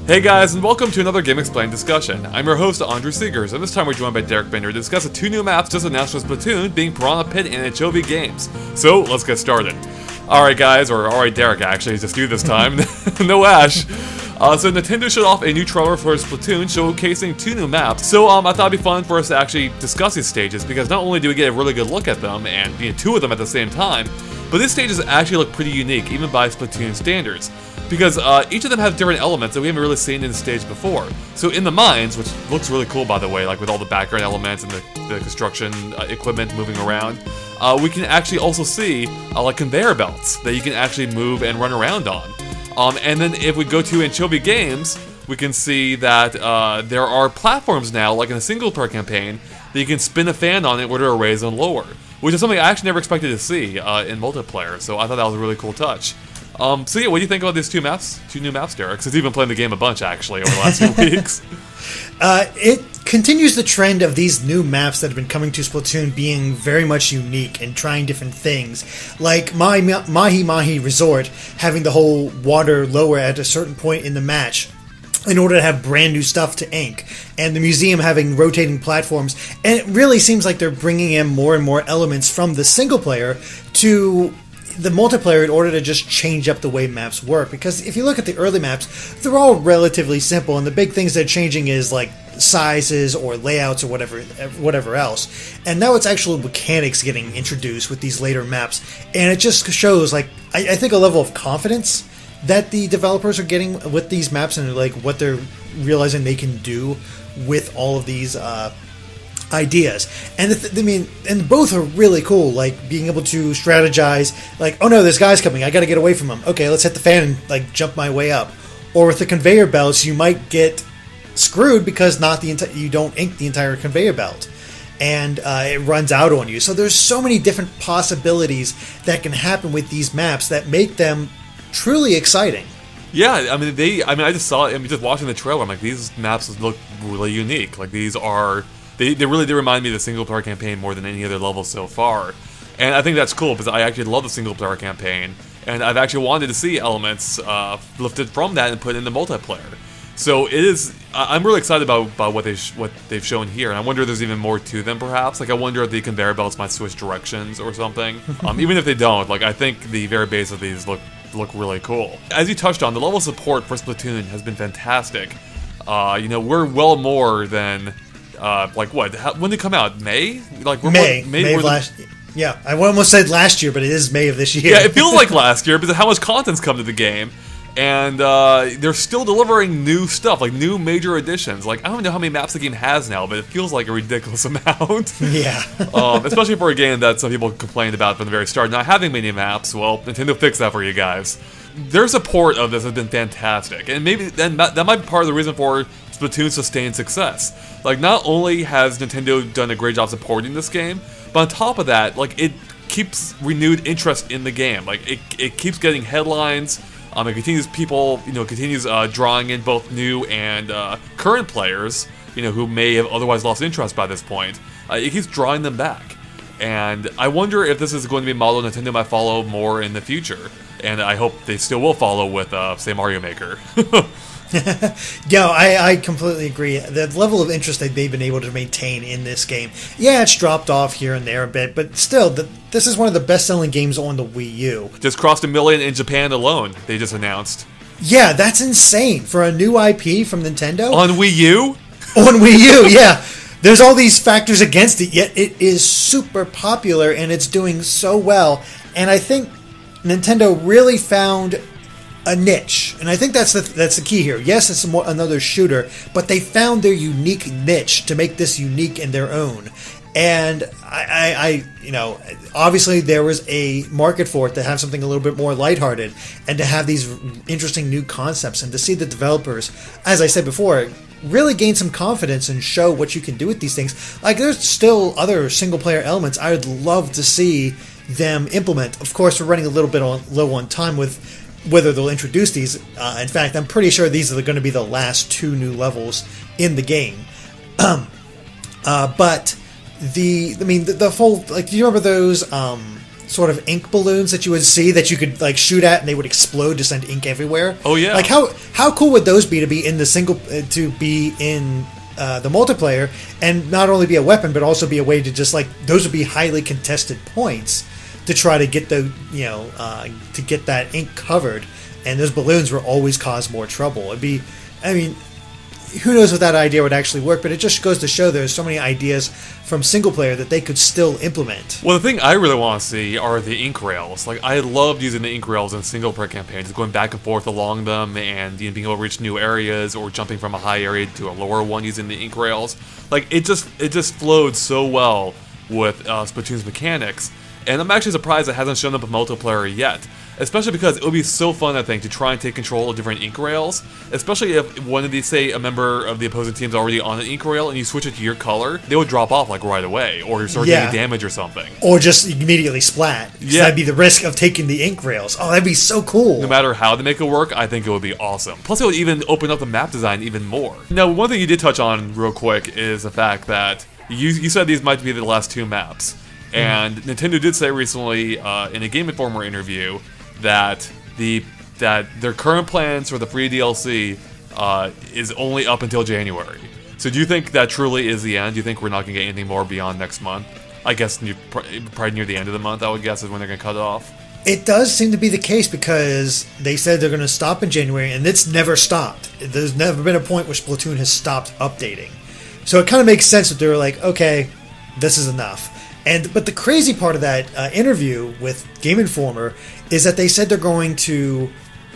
Hey guys, and welcome to another GameXplain discussion. I'm your host, Andrew Seegers, and this time we're joined by Derek Bender to discuss the two new maps just announced for Splatoon, being Piranha Pit Ancho-V Games. So, let's get started. Alright guys, or alright Derek actually, just you this time, no Ash. So Nintendo showed off a new trailer for Splatoon showcasing two new maps. So I thought it'd be fun for us to actually discuss these stages, because not only do we get a really good look at them, and two of them at the same time, but these stages actually look pretty unique, even by Splatoon standards. Because each of them have different elements that we haven't really seen in the stage before. So in the mines, which looks really cool by the way, like with all the background elements and the construction equipment moving around, we can actually also see like conveyor belts that you can actually move and run around on. And then if we go to Ancho-V Games, we can see that there are platforms now, like in a single player campaign, that you can spin a fan on in order to raise and lower. Which is something I actually never expected to see in multiplayer, so I thought that was a really cool touch. So yeah, what do you think about these two new maps, Derek? Since you've been playing the game a bunch, actually, over the last few weeks. It continues the trend of these new maps that have been coming to Splatoon being very much unique and trying different things. Like Mahi Mahi Resort having the whole water lower at a certain point in the match in order to have brand new stuff to ink, and the museum having rotating platforms. And it really seems like they're bringing in more and more elements from the single player to the multiplayer in order to just change up the way maps work. Because if you look at the early maps, they're all relatively simple, and the big things they're changing is like sizes or layouts or whatever else. And now it's actual mechanics getting introduced with these later maps, and it just shows, like, I think a level of confidence that the developers are getting with these maps, and like what they're realizing they can do with all of these ideas. And and both are really cool, like being able to strategize, like, oh no, this guy's coming, I gotta get away from him, okay, let's hit the fan and like jump my way up. Or with the conveyor belts, you might get screwed because you don't ink the entire conveyor belt, and it runs out on you. So there's so many different possibilities that can happen with these maps that make them truly exciting. Yeah, I just saw it, just watching the trailer, I'm like, these maps look really unique. Like, these are, they really do remind me of the single player campaign more than any other level so far. And I think that's cool, because I actually love the single player campaign, and I've actually wanted to see elements lifted from that and put in the multiplayer. So it is, I'm really excited about what they've shown here, and I wonder if there's even more to them perhaps. Like, I wonder if the conveyor belts might switch directions or something. Even if they don't, like, I think the very base of these look really cool. As you touched on, the level of support for Splatoon has been fantastic. We're well more than, like, what? When did it come out? May? Like, May of last. Yeah, I almost said last year, but it is May of this year. Yeah, it feels like last year because of how much content's come to the game. And they're still delivering new stuff, like new major additions. Like, I don't know how many maps the game has now, but it feels like a ridiculous amount. Yeah. Especially for a game that some people complained about from the very start, not having many maps. Well, Nintendo fixed that for you guys. Their support of this has been fantastic, and maybe then that might be part of the reason for Splatoon's sustained success. Like, not only has Nintendo done a great job supporting this game, but on top of that, like, it keeps renewed interest in the game. Like, it keeps getting headlines. It continues drawing in both new and current players, who may have otherwise lost interest by this point. It keeps drawing them back. And I wonder if this is going to be a model Nintendo might follow more in the future. And I hope they still will follow with, say, Mario Maker. Yeah, I completely agree. The level of interest that they've been able to maintain in this game, yeah, it's dropped off here and there a bit, but still, this is one of the best-selling games on the Wii U. Just crossed 1 million in Japan alone, they just announced. Yeah, that's insane. For a new IP from Nintendo. On Wii U? On Wii U, yeah. There's all these factors against it, yet it is super popular, and it's doing so well. And I think Nintendo really found a niche, and I think that's the key here. Yes, it's another shooter, but they found their unique niche to make this unique in their own. And I obviously there was a market for it to have something a little bit more lighthearted and to have these interesting new concepts, and to see the developers, as I said before, really gain some confidence and show what you can do with these things. Like, there's still other single-player elements I would love to see them implement. Of course, we're running a little bit low on time with whether they'll introduce these. In fact, I'm pretty sure these are going to be the last 2 new levels in the game. But the whole, like, do you remember those sort of ink balloons that you would see that you could like shoot at and they would explode to send ink everywhere? Oh yeah. Like how cool would those be to be in the the multiplayer, and not only be a weapon but also be a way to just like, those would be highly contested points to try to get to get that ink covered, and those balloons will always cause more trouble. It'd be, I mean, who knows if that idea would actually work, but it just goes to show there's so many ideas from single player that they could still implement. Well, the thing I really want to see are the ink rails. Like, I loved using the ink rails in single player campaigns, going back and forth along them, and being able to reach new areas, or jumping from a high area to a lower one using the ink rails. Like, it just flowed so well with Splatoon's mechanics, and I'm actually surprised it hasn't shown up in multiplayer yet. Especially because it would be so fun, I think, to try and take control of different ink rails. Especially if one of these, say, a member of the opposing team is already on an ink rail and you switch it to your color, they would drop off like right away, or you start getting damage or something. Or just immediately splat. Yeah. That'd be the risk of taking the ink rails. Oh, that'd be so cool. No matter how they make it work, I think it would be awesome. Plus, it would even open up the map design even more. Now, one thing you did touch on real quick is the fact that you said these might be the last 2 maps. And Nintendo did say recently in a Game Informer interview that their current plans for the free DLC is only up until January. So do you think that truly is the end? Do you think we're not going to get anything more beyond next month? I guess probably near the end of the month, I would guess, is when they're going to cut it off. It does seem to be the case, because they said they're going to stop in January, and it's never stopped. There's never been a point where Splatoon has stopped updating. So it kind of makes sense that they were like, okay, this is enough. But the crazy part of that interview with Game Informer is that they said they're going to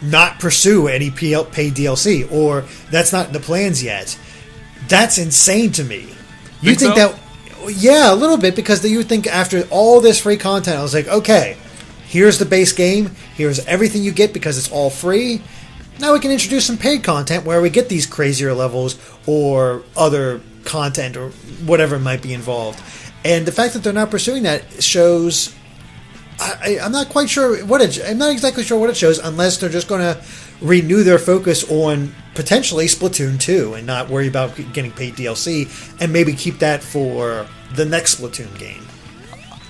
not pursue any paid DLC, or that's not in the plans yet. That's insane to me. You think so? that? Yeah, a little bit, because you would think after all this free content, I was like, okay, here's the base game, here's everything you get because it's all free. Now we can introduce some paid content where we get these crazier levels or other content or whatever might be involved. And the fact that they're not pursuing that shows, I'm not quite sure I'm not exactly sure what it shows, unless they're just going to renew their focus on potentially Splatoon 2 and not worry about getting paid DLC, and maybe keep that for the next Splatoon game.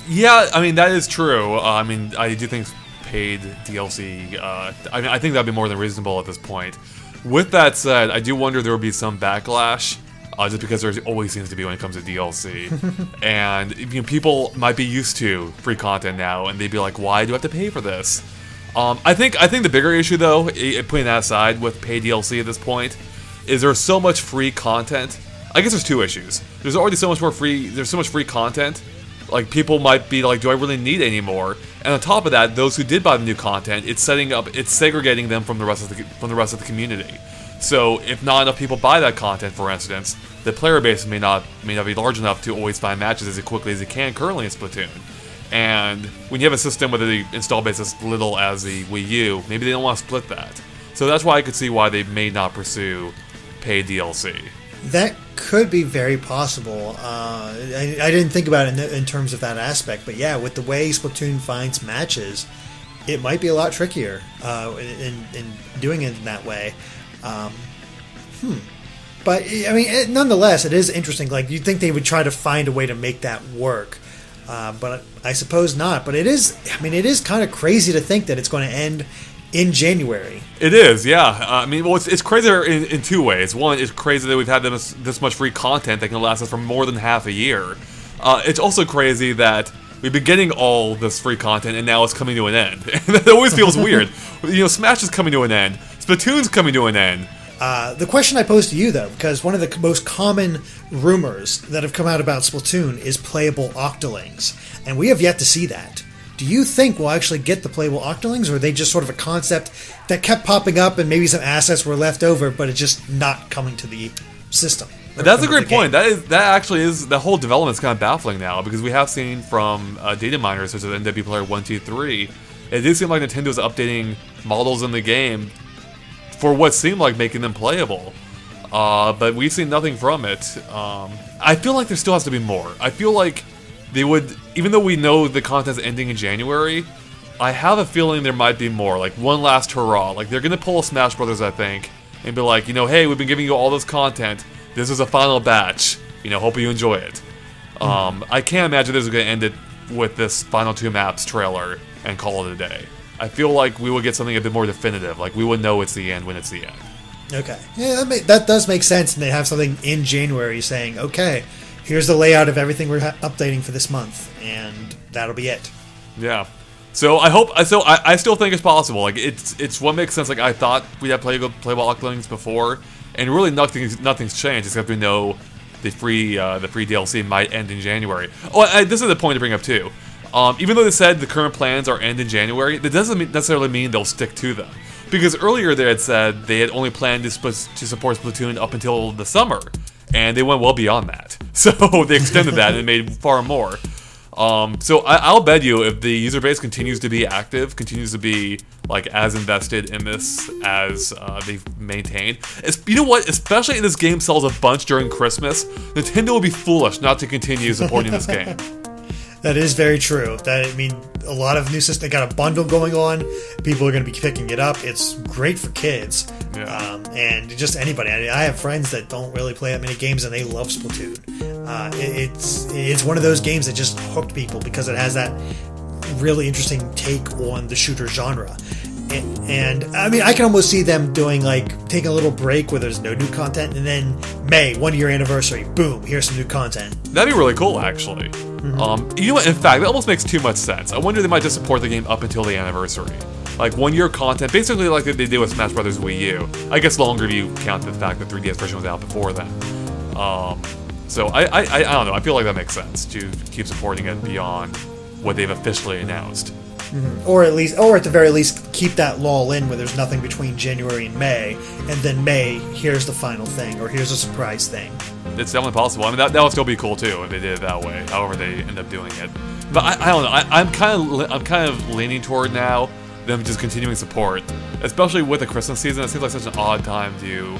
Yeah, I mean, that is true. I mean, I do think paid DLC, I think that'd be more than reasonable at this point. With that said, I do wonder there would be some backlash. Just because there always seems to be when it comes to DLC. And people might be used to free content now, and they'd be like, why do I have to pay for this? I think the bigger issue, though, putting that aside with paid DLC at this point, is there's so much free content. I guess there's 2 issues. There's already so much free content. Like, people might be like, do I really need any more? And on top of that, those who did buy the new content, it's segregating them from the rest of the community. So if not enough people buy that content, for instance, the player base may not be large enough to always find matches as quickly as it can currently in Splatoon. And when you have a system where the install base is as little as the Wii U, maybe they don't want to split that. So that's why I could see why they may not pursue paid DLC. That could be very possible. I didn't think about it in terms of that aspect, but yeah, with the way Splatoon finds matches, it might be a lot trickier in doing it in that way. But I mean, nonetheless, it is interesting. Like, you'd think they would try to find a way to make that work, but I suppose not. But it is. I mean, it is kind of crazy to think that it's going to end in January. It is, yeah. I mean, well, it's crazier in 2 ways. One, it's crazy that we've had this much free content that can last us for more than half a year. It's also crazy that we've been getting all this free content, and now it's coming to an end. And that always feels weird. Smash is coming to an end. Splatoon's coming to an end. The question I pose to you, though, because one of the most common rumors that have come out about Splatoon is playable Octolings, and we have yet to see that. Do you think we'll actually get the playable Octolings, or are they just sort of a concept that kept popping up and maybe some assets were left over, but it's just not coming to the system? That's a great point. That actually is, the whole development's kind of baffling now, because we have seen from data miners such as NW Player 123, it did seem like Nintendo's updating models in the game for what seemed like making them playable. but we've seen nothing from it. I feel like there still has to be more. I feel like they would, even though we know the content's ending in January, I have a feeling there might be more, like one last hurrah. Like they're gonna pull a Smash Brothers, I think, and be like, you know, hey, we've been giving you all this content. This is a final batch. You know, hope you enjoy it. I can't imagine this is gonna end it with this final 2 maps trailer and call it a day. I feel like we will get something a bit more definitive. Like we would know it's the end when it's the end. Okay, yeah, that does make sense, and they have something in January saying, okay, here's the layout of everything we're updating for this month, and that'll be it. Yeah. So I hope. So I still think it's possible. Like it's what makes sense. Like I thought we'd have playable uploadings before, and really nothing's changed except we know the free DLC might end in January. Oh, this is a point to bring up too. Even though they said the current plans are end in January, that doesn't necessarily mean they'll stick to them. Because earlier they had said they had only planned to support Splatoon up until the summer, and they went well beyond that. So they extended that and made far more. So I'll bet you if the user base continues to be active, continues to be like as invested in this as they've maintained, you know what? Especially if this game sells a bunch during Christmas, Nintendo will be foolish not to continue supporting this game. That is very true. I mean, a lot of new systems, they got a bundle going on. People are going to be picking it up. It's great for kids. Yeah. And just anybody. I have friends that don't really play that many games, and they love Splatoon. It's one of those games that just hooked people because it has that really interesting take on the shooter genre. And I mean, I can almost see them doing like taking a little break where there's no new content, and then May 1-year anniversary, boom, here's some new content. That'd be really cool, actually. You know what? In fact, that almost makes too much sense. I wonder if they might just support the game up until the anniversary, like 1-year content, basically like they did with Smash Brothers Wii U. I guess longer if you count the fact that 3DS version was out before then. So I don't know. I feel like that makes sense to keep supporting it beyond what they've officially announced. Or at the very least, keep that lull in where there's nothing between January and May, and then May, here's the final thing, or here's a surprise thing. It's definitely possible. I mean, that would still be cool too if they did it that way. However, they end up doing it. But I don't know. I'm kind of leaning toward now them just continuing support, especially with the Christmas season. It seems like such an odd time to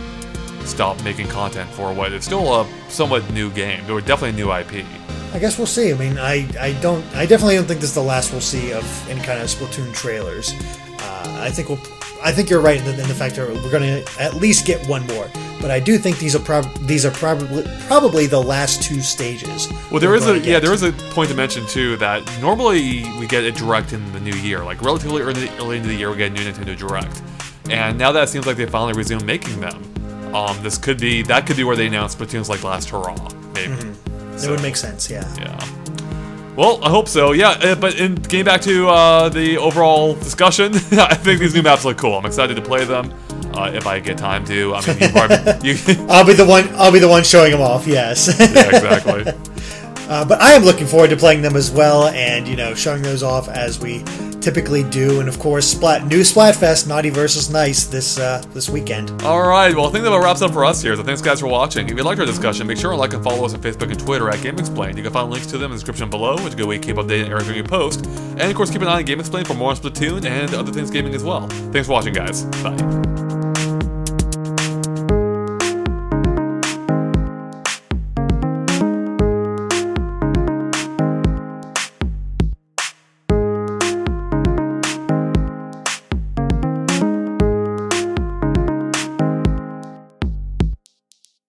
stop making content for what is still a somewhat new game. There were definitely a new IP. I guess we'll see. I mean, I definitely don't think this is the last we'll see of any kind of Splatoon trailers. I think you're right in the fact that we're going to at least get one more. But I do think these are probably the last 2 stages. Well, there is a point to mention too that normally we get a direct in the new year, like relatively early into the year we get a new Nintendo Direct, and now that it seems like they finally resumed making them. That could be where they announce Splatoon's like last hurrah, maybe. It would make sense, yeah. Yeah. Well, I hope so. Yeah, but getting back to the overall discussion, I think these new maps look cool. I'm excited to play them. If I get time to. I mean, I'll be the one showing them off. Yes. Yeah, exactly. But I am looking forward to playing them as well, and showing those off as we typically do. And of course, new Splatfest, Naughty vs. Nice this weekend. All right. Well, I think that wraps up for us here. So thanks, guys, for watching. If you liked our discussion, make sure to like and follow us on Facebook and Twitter at GameXplain. You can find links to them in the description below, which is a good way to keep updated on everything we post. And of course, keep an eye on GameXplain for more on Splatoon and other things gaming as well. Thanks for watching, guys. Bye.